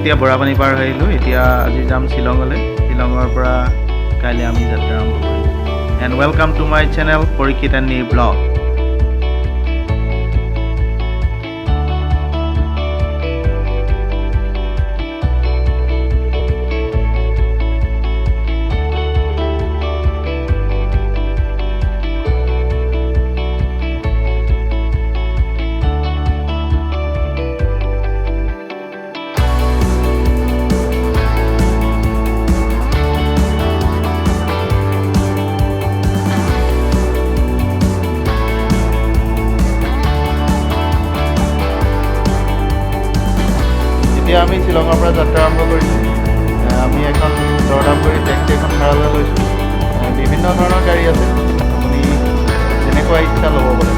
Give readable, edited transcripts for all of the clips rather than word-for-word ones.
এতিয়া বৰাপানী পাৰ হৈ আহিলোঁ। এতিয়া আজি যাম শ্বিলঙলৈ। শ্বিলঙৰ পৰা কাইলৈ আমি যাত্ৰা আৰম্ভ কৰিম। And welcome to my channel Parikshit and নি ব্লগ। এতিয়া আমি শ্বিলঙৰ পৰা যাত্ৰা আৰম্ভ কৰিছোঁ। আমি এখন দৰদাম কৰি টেক্সি এখন ভাড়ালৈ লৈছোঁ। বিভিন্ন ধৰণৰ গাড়ী আছে, আপুনি যেনেকুৱা ইচ্ছা ল'ব পাৰে।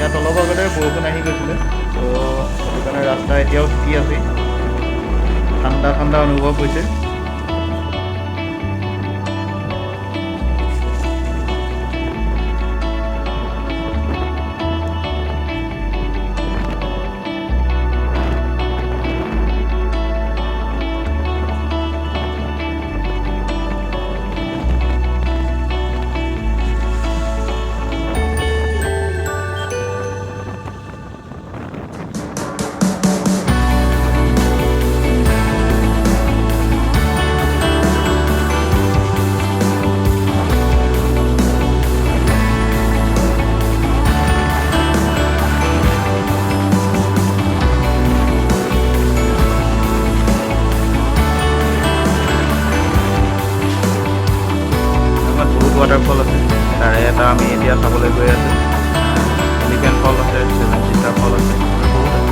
ইয়াত অলপ আগতে বৰষুণ আহি গৈছিলে, তো সেইটো কাৰণে ৰাস্তা এতিয়াও তিতি আছে, ঠাণ্ডা ঠাণ্ডা অনুভৱ হৈছে। ৱাটাৰফল আছে, তাৰে এটা আমি এতিয়া চাবলৈ গৈ আছোঁ। এলিফেণ্ট ফল আছে, ছেভেন চিষ্টাৰ ফল আছে, বহুত আছে।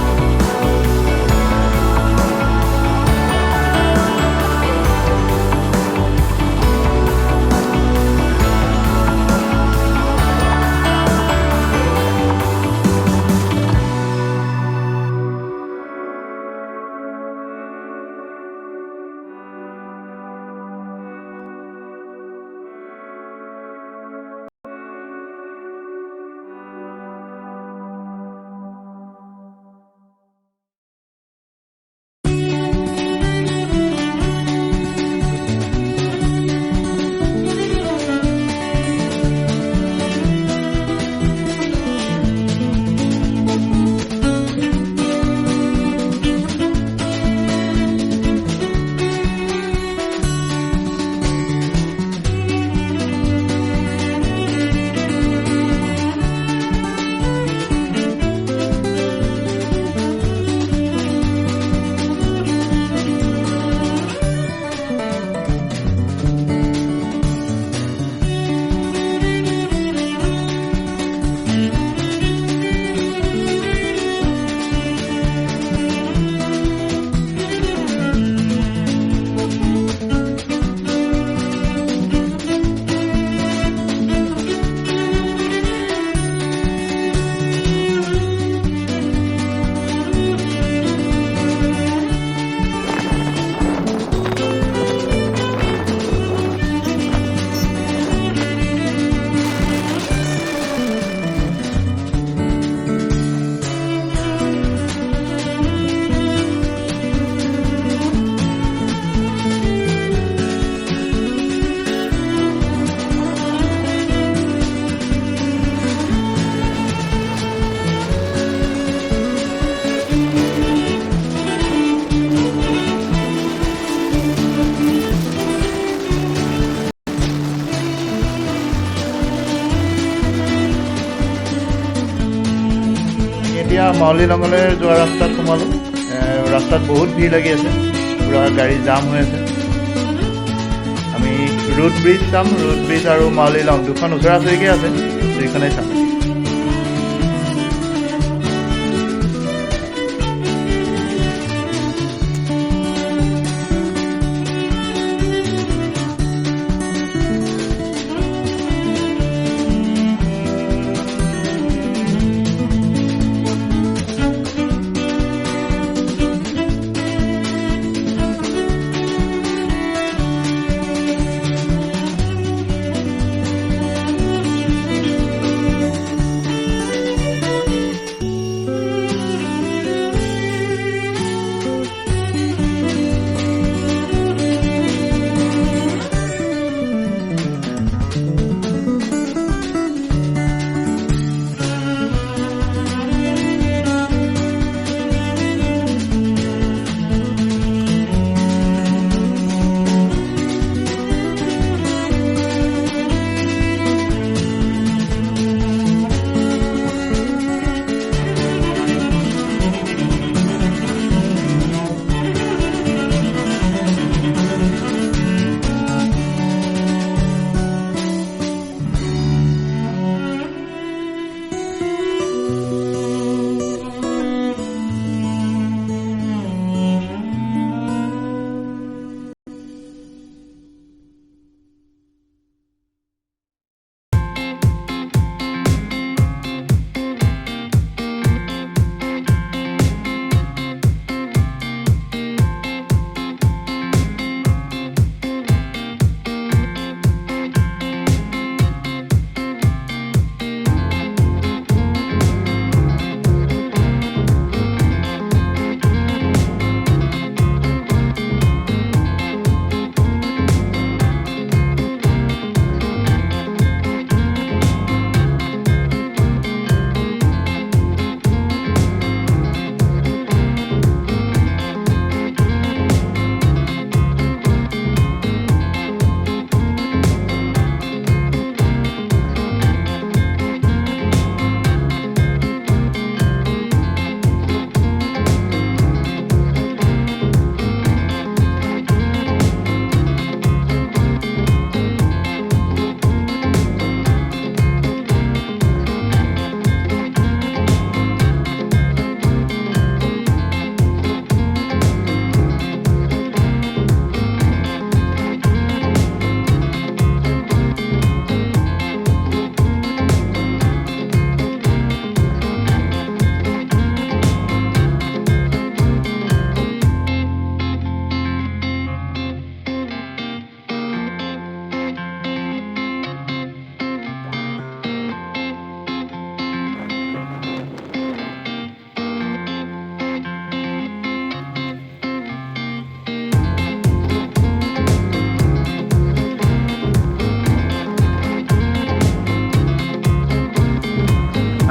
এতিয়া মাউলিনঙলৈ যোৱা ৰাস্তাত সোমালোঁ। ৰাস্তাত বহুত ভিৰ লাগি আছে, পুৰা গাড়ী জাম হৈ আছে। আমি ৰোড ব্ৰিজ চাম, ৰোড ব্ৰিজ আৰু মাউলিনং দুখন ওচৰা ওচৰিকৈ আছে, দুইখনেই চাম।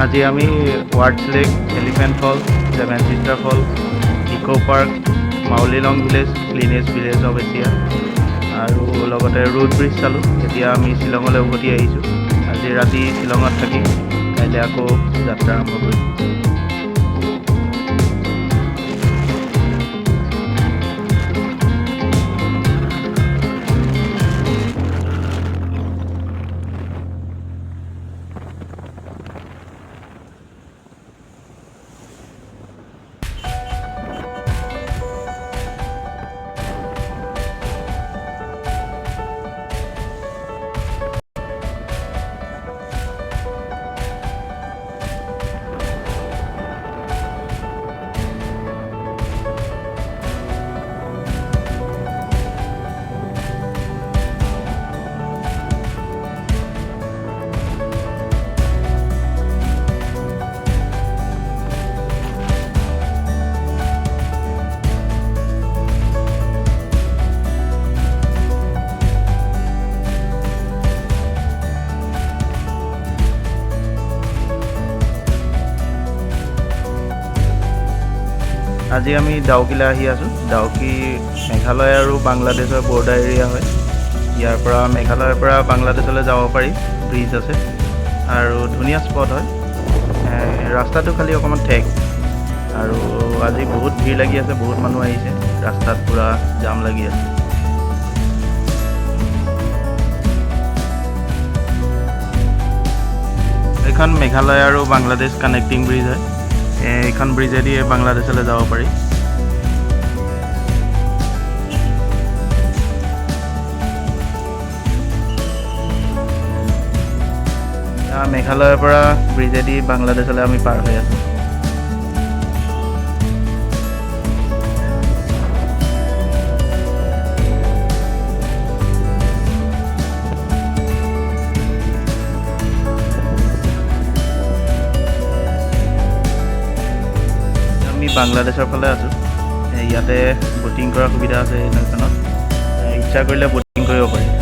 আজি আমি wards lake, elephant falls, seven sister falls, eco' park, Mawlynnong village, cleanest village of Asia আৰু লগতে ৰোড ব্ৰিজ চালোঁ। এতিয়া আমি শ্বিলঙলৈ উভতি আহিছোঁ। আজি ৰাতি শ্বিলঙত থাকি কাইলৈ আকৌ যাত্ৰা আৰম্ভ কৰিম। আজি আমি ডাউকিলৈ আহি আছোঁ। ডাউকি মেঘালয় আৰু বাংলাদেশৰ বৰ্ডাৰ এৰিয়া হয়। ইয়াৰ পৰা মেঘালয়ৰ পৰা বাংলাদেশলৈ যাব পাৰি, ব্ৰিজ আছে আৰু ধুনীয়া স্পট হয়। ৰাস্তাটো খালি অকণমান ঠেক আৰু আজি বহুত ভিৰ লাগি আছে, বহুত মানুহ আহিছে, ৰাস্তাত পূৰা জাম লাগি আছে। এইখন মেঘালয় আৰু বাংলাদেশ কানেক্টিং ব্ৰিজ হয়। এইখন ব্ৰিজেদি বাংলাদেশলৈ যাব পাৰি। মেঘালয়ৰ পৰা ব্ৰিজেদি বাংলাদেশলৈ আমি পাৰ হৈ আছোঁ। বাংলাদেশৰ ফালে আছোঁ। ইয়াতে ব'টিং কৰাৰ সুবিধা আছে এই নৈখনত। ইচ্ছা কৰিলে ব'টিং কৰিব পাৰি।